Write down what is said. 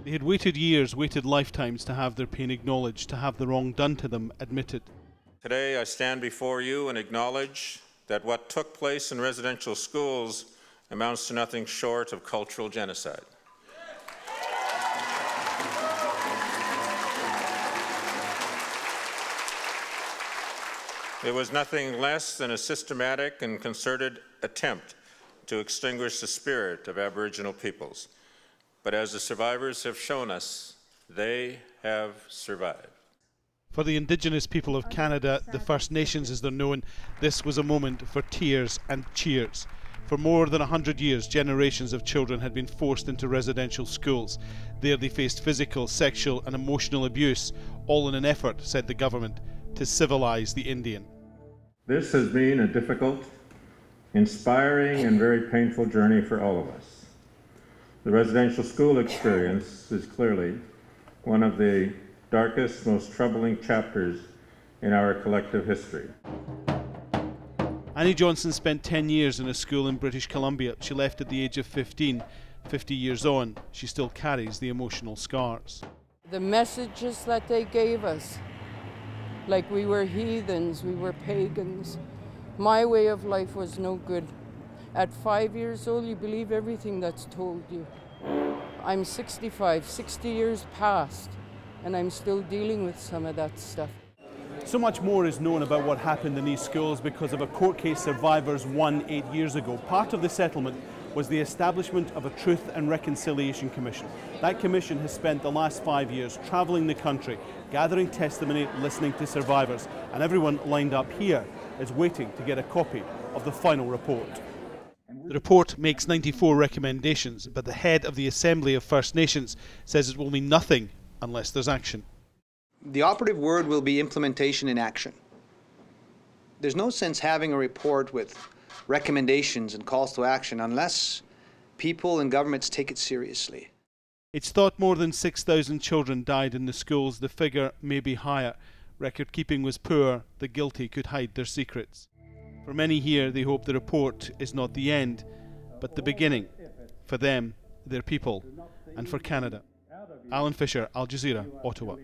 They had waited years, waited lifetimes to have their pain acknowledged, to have the wrong done to them admitted. Today I stand before you and acknowledge that what took place in residential schools amounts to nothing short of cultural genocide. It was nothing less than a systematic and concerted attempt to extinguish the spirit of Aboriginal peoples. But as the survivors have shown us, they have survived. For the Indigenous people of Canada, the First Nations as they're known, this was a moment for tears and cheers. For more than 100 years, generations of children had been forced into residential schools. There they faced physical, sexual and emotional abuse, all in an effort, said the government, to civilise the Indian. This has been a difficult, inspiring and very painful journey for all of us. The residential school experience is clearly one of the darkest, most troubling chapters in our collective history. Annie Johnson spent 10 years in a school in British Columbia. She left at the age of 15. 50 years on, she still carries the emotional scars. The messages that they gave us, like we were heathens, we were pagans. My way of life was no good. At 5 years old, you believe everything that's told you. I'm 65, 60 years past, and I'm still dealing with some of that stuff. So much more is known about what happened in these schools because of a court case survivors won 8 years ago. Part of the settlement was the establishment of a Truth and Reconciliation Commission. That commission has spent the last 5 years travelling the country, gathering testimony, listening to survivors, and everyone lined up here is waiting to get a copy of the final report. The report makes 94 recommendations, but the head of the Assembly of First Nations says it will mean nothing unless there's action. The operative word will be implementation in action. There's no sense having a report with recommendations and calls to action unless people and governments take it seriously. It's thought more than 6,000 children died in the schools. The figure may be higher. Record keeping was poor. The guilty could hide their secrets. For many here, they hope the report is not the end, but the beginning. For them, their people, and for Canada. Alan Fisher, Al Jazeera, Ottawa.